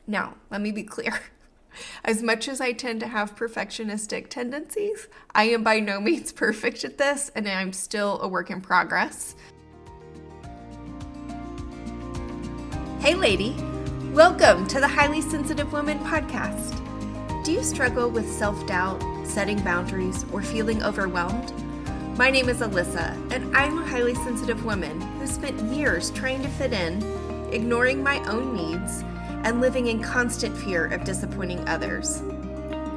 Now, let me be clear. As much as I tend to have perfectionistic tendencies, I am by no means perfect at this, and I'm still a work in progress. Hey lady, welcome to the Highly Sensitive Woman podcast. Do you struggle with self-doubt, setting boundaries, or feeling overwhelmed? My name is Alyssa, and I'm a highly sensitive woman who spent years trying to fit in, ignoring my own needs, and living in constant fear of disappointing others.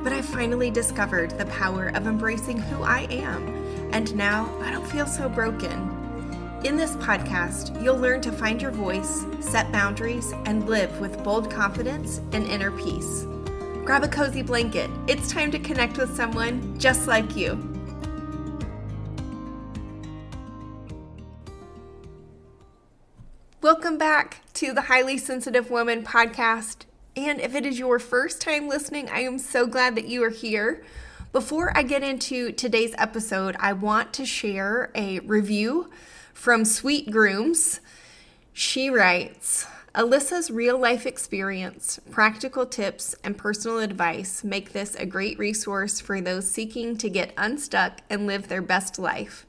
But I finally discovered the power of embracing who I am, and now I don't feel so broken. In this podcast, you'll learn to find your voice, set boundaries, and live with bold confidence and inner peace. Grab a cozy blanket. It's time to connect with someone just like you. Welcome back to the Highly Sensitive Woman podcast. And if it is your first time listening, I am so glad that you are here. Before I get into today's episode, I want to share a review from Sweet Grooms. She writes, Alyssa's real-life experience, practical tips, and personal advice make this a great resource for those seeking to get unstuck and live their best life.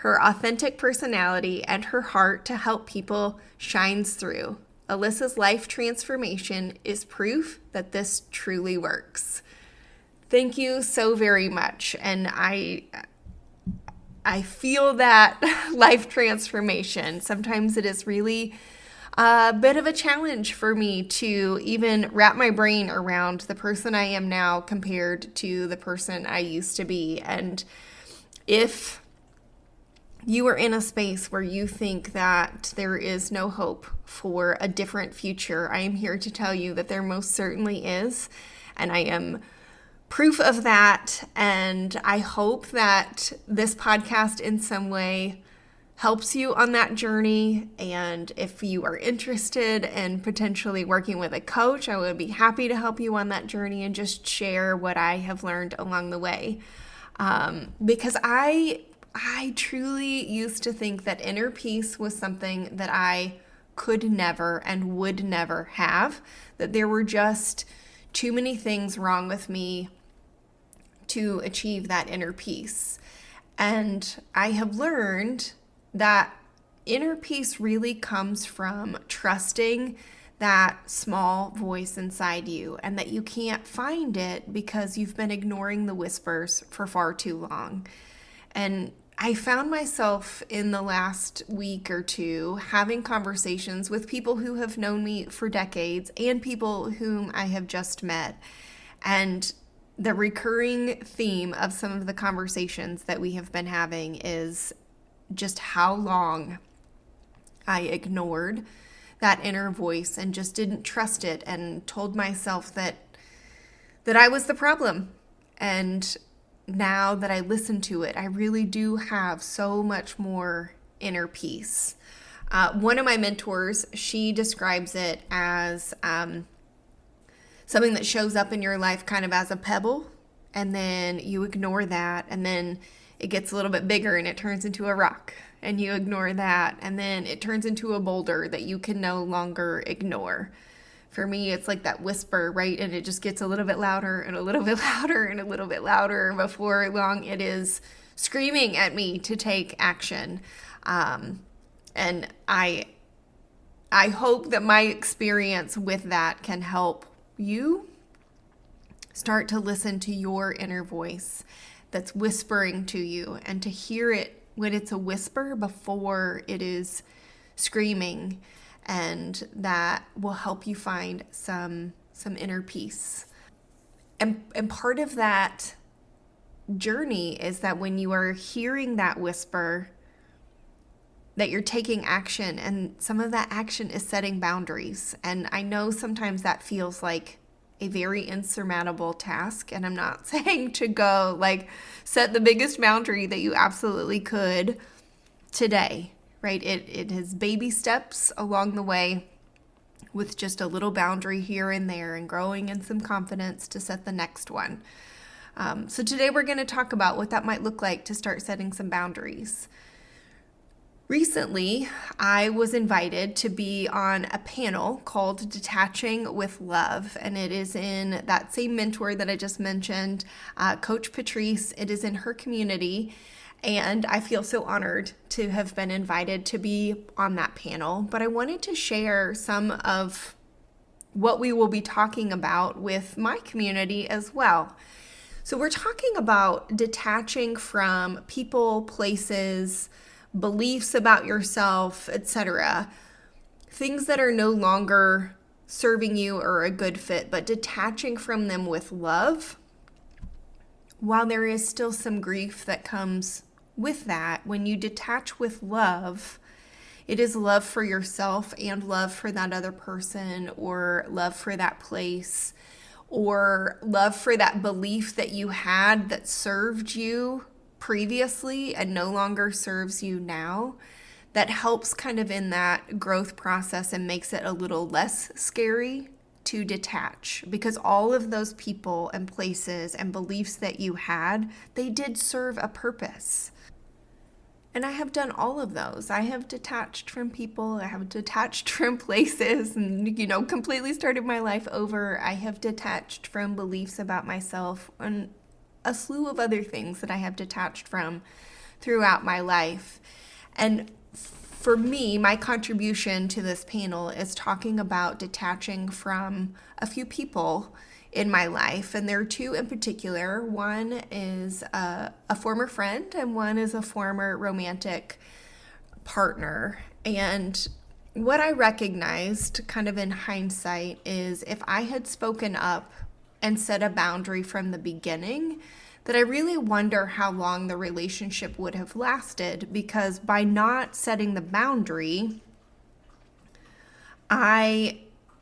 Her authentic personality and her heart to help people shines through. Alyssa's life transformation is proof that this truly works. Thank you so very much. And I feel that life transformation. Sometimes it is really a bit of a challenge for me to even wrap my brain around the person I am now compared to the person I used to be. And if you are in a space where you think that there is no hope for a different future, I am here to tell you that there most certainly is. And I am proof of that, and I hope that this podcast in some way helps you on that journey. And if you are interested in potentially working with a coach, I would be happy to help you on that journey and just share what I have learned along the way. Because I truly used to think that inner peace was something that I could never and would never have, that there were just too many things wrong with me to achieve that inner peace. And I have learned that inner peace really comes from trusting that small voice inside you, and that you can't find it because you've been ignoring the whispers for far too long. And I found myself in the last week or two having conversations with people who have known me for decades and people whom I have just met. And the recurring theme of some of the conversations that we have been having is just how long I ignored that inner voice and just didn't trust it and told myself that I was the problem. And now that I listen to it, I really do have so much more inner peace. One of my mentors, she describes it as something that shows up in your life kind of as a pebble, and then you ignore that, and then it gets a little bit bigger and it turns into a rock, and you ignore that, and then it turns into a boulder that you can no longer ignore. For me, it's like that whisper, right? And it just gets a little bit louder and a little bit louder and a little bit louder. Before long, it is screaming at me to take action. And I hope that my experience with that can help you start to listen to your inner voice that's whispering to you, and to hear it when it's a whisper before it is screaming. And that will help you find some inner peace. And part of that journey is that when you are hearing that whisper, that you're taking action, and some of that action is setting boundaries. And I know sometimes that feels like a very insurmountable task, and I'm not saying to go like set the biggest boundary that you absolutely could today, right? It has baby steps along the way with just a little boundary here and there, and growing in some confidence to set the next one. So today we're going to talk about what that might look like to start setting some boundaries. Recently, I was invited to be on a panel called Detaching with Love, and it is in that same mentor that I just mentioned, Coach Patrice. It is in her community, and I feel so honored to have been invited to be on that panel. But I wanted to share some of what we will be talking about with my community as well. So, we're talking about detaching from people, places, beliefs about yourself, etc. Things that are no longer serving you or a good fit, but detaching from them with love. While there is still some grief that comes with that, when you detach with love, it is love for yourself and love for that other person, or love for that place, or love for that belief that you had that served you previously and no longer serves you now. That helps kind of in that growth process and makes it a little less scary to detach, because all of those people and places and beliefs that you had, they did serve a purpose. And I have done all of those. I have detached from people, I have detached from places, and, completely started my life over. I have detached from beliefs about myself and a slew of other things that I have detached from throughout my life. And for me, my contribution to this panel is talking about detaching from a few people in my life. And there are two in particular. One is a former friend, and one is a former romantic partner. And what I recognized kind of in hindsight is if I had spoken up and set a boundary from the beginning, that I really wonder how long the relationship would have lasted, because by not setting the boundary, I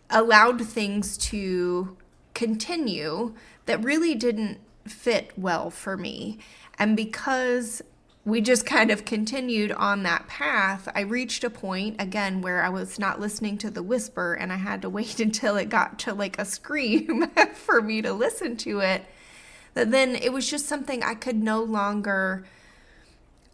allowed things to continue that really didn't fit well for me. And because we just kind of continued on that path, I reached a point again where I was not listening to the whisper, and I had to wait until it got to like a scream for me to listen to it. That then it was just something I could no longer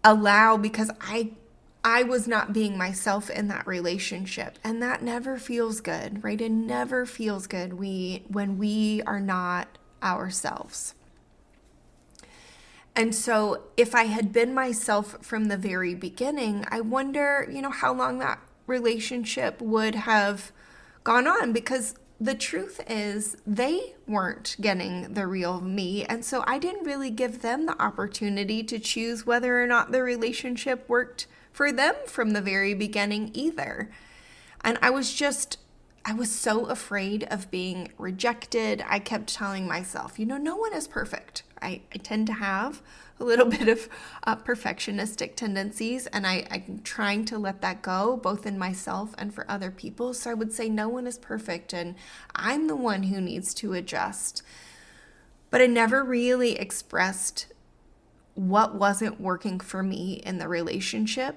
allow, because I was not being myself in that relationship, and that never feels good, right? It never feels good when we are not ourselves. And so if I had been myself from the very beginning, I wonder, how long that relationship would have gone on, because the truth is they weren't getting the real me. And so I didn't really give them the opportunity to choose whether or not the relationship worked for them from the very beginning either. And I was so afraid of being rejected. I kept telling myself, no one is perfect. I tend to have a little bit of perfectionistic tendencies, and I'm trying to let that go, both in myself and for other people. So I would say no one is perfect, and I'm the one who needs to adjust. But I never really expressed what wasn't working for me in the relationship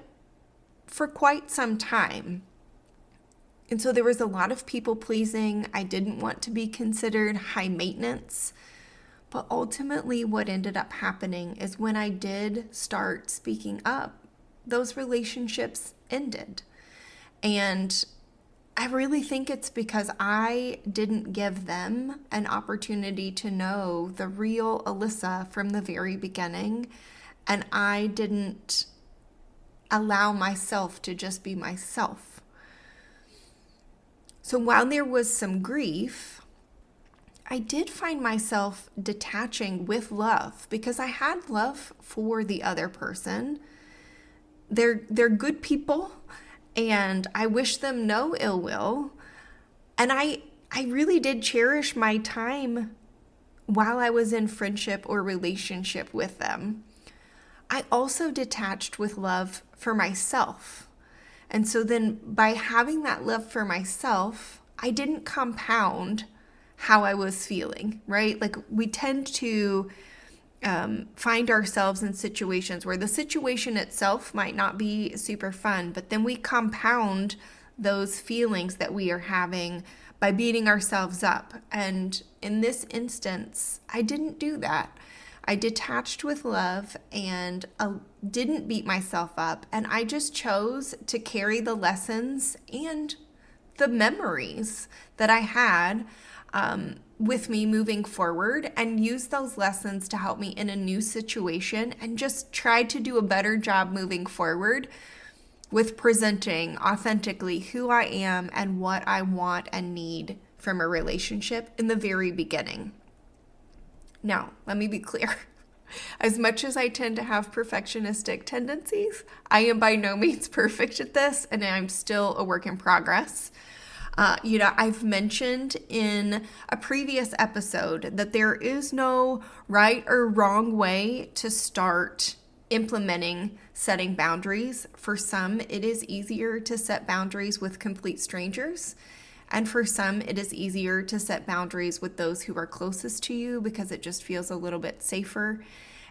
for quite some time. And so there was a lot of people pleasing. I didn't want to be considered high maintenance. But ultimately what ended up happening is when I did start speaking up, those relationships ended. And I really think it's because I didn't give them an opportunity to know the real Alyssa from the very beginning. And I didn't allow myself to just be myself. So while there was some grief, I did find myself detaching with love, because I had love for the other person. They're good people, and I wish them no ill will. And I really did cherish my time while I was in friendship or relationship with them. I also detached with love for myself. And so then by having that love for myself, I didn't compound how I was feeling, right? Like we tend to find ourselves in situations where the situation itself might not be super fun, but then we compound those feelings that we are having by beating ourselves up. And in this instance, I didn't do that. I detached with love and didn't beat myself up. And I just chose to carry the lessons and the memories that I had with me moving forward and use those lessons to help me in a new situation and just try to do a better job moving forward with presenting authentically who I am and what I want and need from a relationship in the very beginning. Now, let me be clear. As much as I tend to have perfectionistic tendencies, I am by no means perfect at this, and I'm still a work in progress. I've mentioned in a previous episode that there is no right or wrong way to start implementing setting boundaries. For some, it is easier to set boundaries with complete strangers. And for some, it is easier to set boundaries with those who are closest to you because it just feels a little bit safer.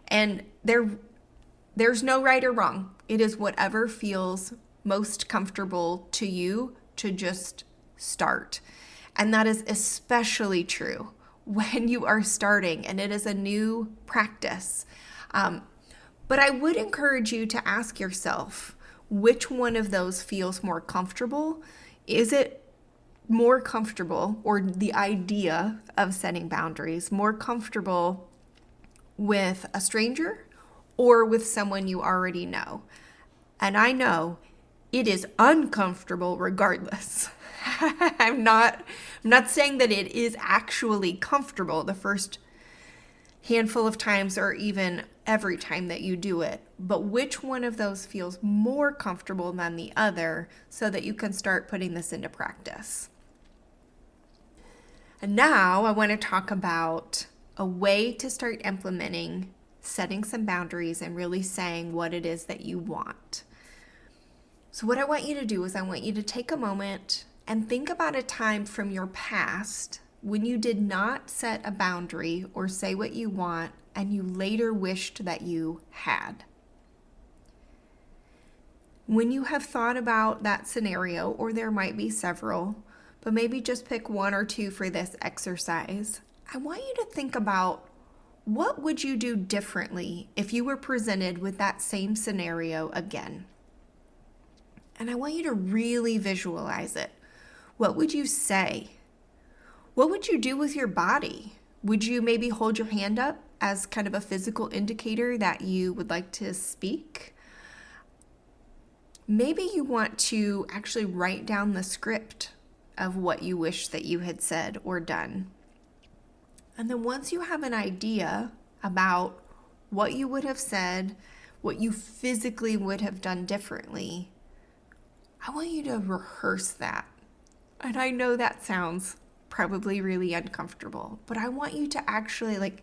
And there's no right or wrong. It is whatever feels most comfortable to you to just start. And that is especially true when you are starting and it is a new practice. But I would encourage you to ask yourself which one of those feels more comfortable. Is it more comfortable, or the idea of setting boundaries, more comfortable with a stranger or with someone you already know? And I know it is uncomfortable regardless. I'm not saying that it is actually comfortable the first handful of times or even every time that you do it, but which one of those feels more comfortable than the other so that you can start putting this into practice. And now I want to talk about a way to start implementing setting some boundaries and really saying what it is that you want. So what I want you to do is I want you to take a moment and think about a time from your past when you did not set a boundary or say what you want and you later wished that you had. When you have thought about that scenario, or there might be several, but maybe just pick one or two for this exercise, I want you to think about what would you do differently if you were presented with that same scenario again. And I want you to really visualize it. What would you say? What would you do with your body? Would you maybe hold your hand up as kind of a physical indicator that you would like to speak? Maybe you want to actually write down the script of what you wish that you had said or done. And then once you have an idea about what you would have said, what you physically would have done differently, I want you to rehearse that. And I know that sounds probably really uncomfortable, but I want you to actually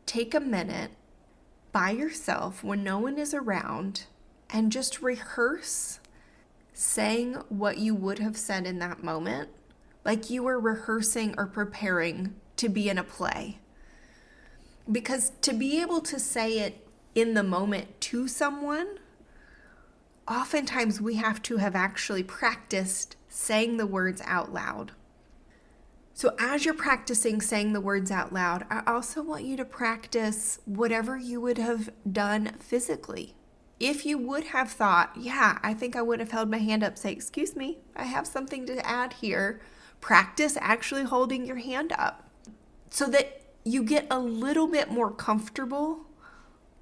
take a minute by yourself when no one is around and just rehearse saying what you would have said in that moment, like you were rehearsing or preparing to be in a play. Because to be able to say it in the moment to someone, oftentimes we have to have actually practiced saying the words out loud. So as you're practicing saying the words out loud, I also want you to practice whatever you would have done physically. If you would have thought, yeah, I think I would have held my hand up, say, excuse me, I have something to add here. Practice actually holding your hand up so that you get a little bit more comfortable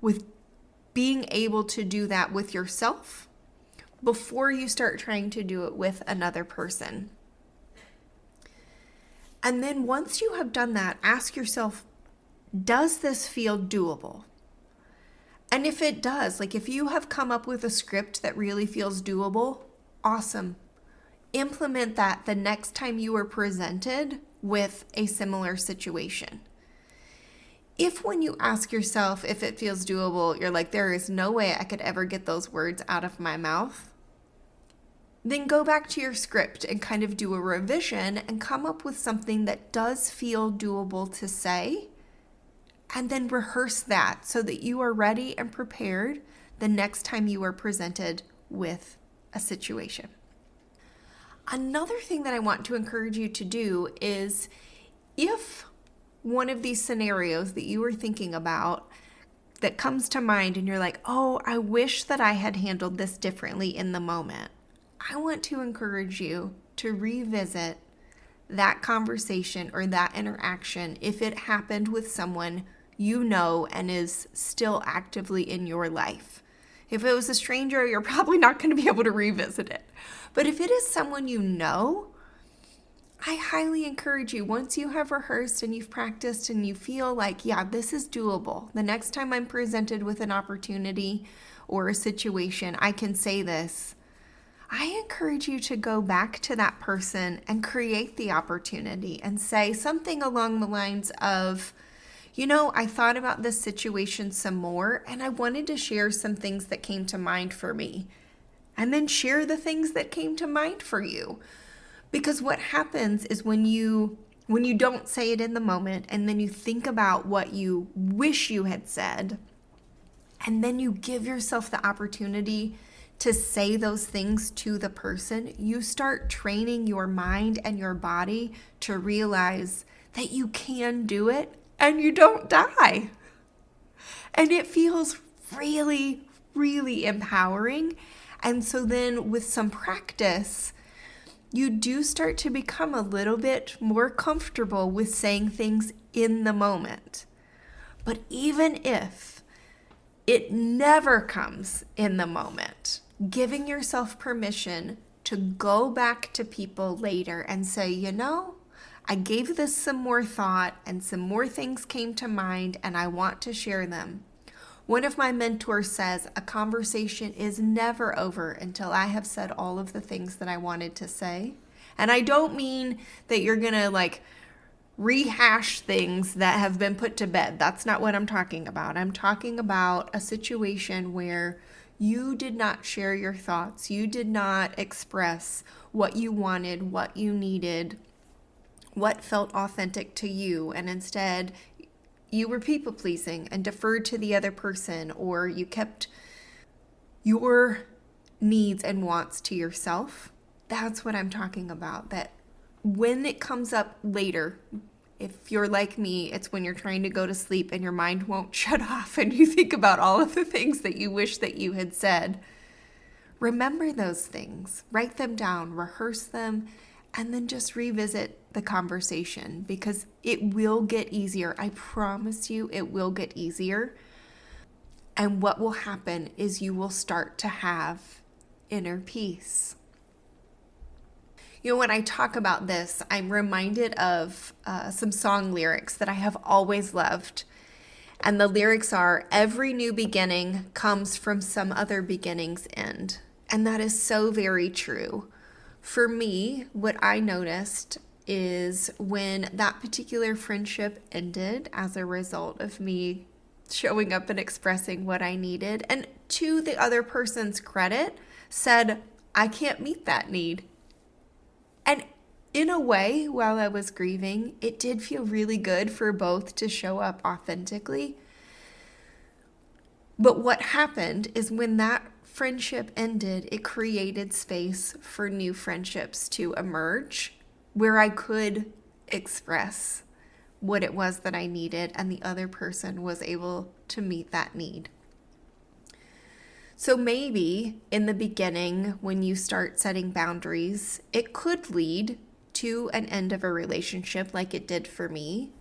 with being able to do that with yourself before you start trying to do it with another person. And then once you have done that, ask yourself, does this feel doable? And if it does, if you have come up with a script that really feels doable, awesome. Implement that the next time you are presented with a similar situation. If when you ask yourself if it feels doable, you're like, there is no way I could ever get those words out of my mouth, then go back to your script and kind of do a revision and come up with something that does feel doable to say, and then rehearse that so that you are ready and prepared the next time you are presented with a situation. Another thing that I want to encourage you to do is if one of these scenarios that you were thinking about that comes to mind and you're like, oh, I wish that I had handled this differently in the moment, I want to encourage you to revisit that conversation or that interaction if it happened with someone you know and is still actively in your life. If it was a stranger, you're probably not going to be able to revisit it. But if it is someone you know, I highly encourage you, once you have rehearsed and you've practiced and you feel like, yeah, this is doable, the next time I'm presented with an opportunity or a situation, I can say this. I encourage you to go back to that person and create the opportunity and say something along the lines of, I thought about this situation some more and I wanted to share some things that came to mind for me. And then share the things that came to mind for you. Because what happens is when you don't say it in the moment and then you think about what you wish you had said, and then you give yourself the opportunity to say those things to the person, you start training your mind and your body to realize that you can do it and you don't die. And it feels really, really empowering. And so then with some practice, you do start to become a little bit more comfortable with saying things in the moment. But even if it never comes in the moment, giving yourself permission to go back to people later and say, I gave this some more thought and some more things came to mind and I want to share them. One of my mentors says a conversation is never over until I have said all of the things that I wanted to say. And I don't mean that you're going to rehash things that have been put to bed. That's not what I'm talking about. I'm talking about a situation where you did not share your thoughts. You did not express what you wanted, what you needed, what felt authentic to you. And instead, you were people-pleasing and deferred to the other person, or you kept your needs and wants to yourself. That's what I'm talking about. That when it comes up later, if you're like me, it's when you're trying to go to sleep and your mind won't shut off and you think about all of the things that you wish that you had said. Remember those things. Write them down, rehearse them, and then just revisit the conversation because it will get easier. I promise you it will get easier. And what will happen is you will start to have inner peace. When I talk about this, I'm reminded of some song lyrics that I have always loved. And the lyrics are, every new beginning comes from some other beginning's end. And that is so very true. For me, what I noticed is when that particular friendship ended as a result of me showing up and expressing what I needed, and to the other person's credit, said, I can't meet that need. And in a way, while I was grieving, it did feel really good for both to show up authentically. But what happened is when that friendship ended, it created space for new friendships to emerge where I could express what it was that I needed and the other person was able to meet that need. So maybe in the beginning, when you start setting boundaries, it could lead to an end of a relationship like it did for me,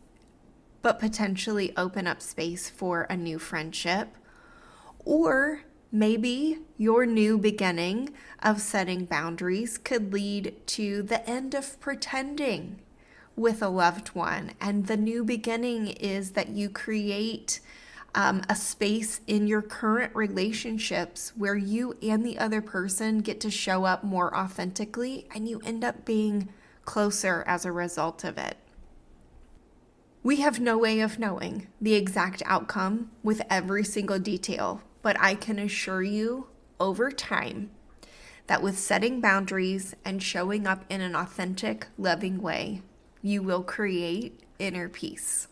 but potentially open up space for a new friendship. Or maybe your new beginning of setting boundaries could lead to the end of pretending with a loved one. And the new beginning is that you create a space in your current relationships where you and the other person get to show up more authentically and you end up being closer as a result of it. We have no way of knowing the exact outcome with every single detail, but I can assure you over time that with setting boundaries and showing up in an authentic, loving way, you will create inner peace.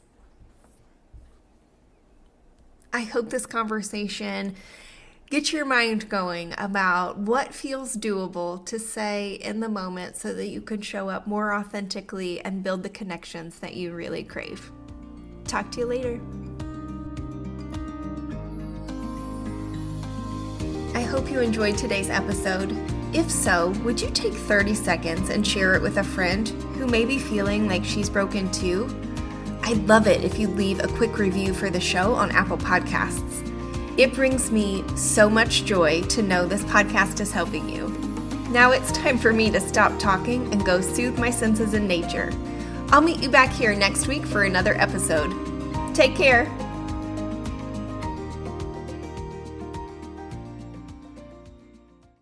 I hope this conversation gets your mind going about what feels doable to say in the moment so that you can show up more authentically and build the connections that you really crave. Talk to you later. I hope you enjoyed today's episode. If so, would you take 30 seconds and share it with a friend who may be feeling like she's broken too? I'd love it if you'd leave a quick review for the show on Apple Podcasts. It brings me so much joy to know this podcast is helping you. Now it's time for me to stop talking and go soothe my senses in nature. I'll meet you back here next week for another episode. Take care.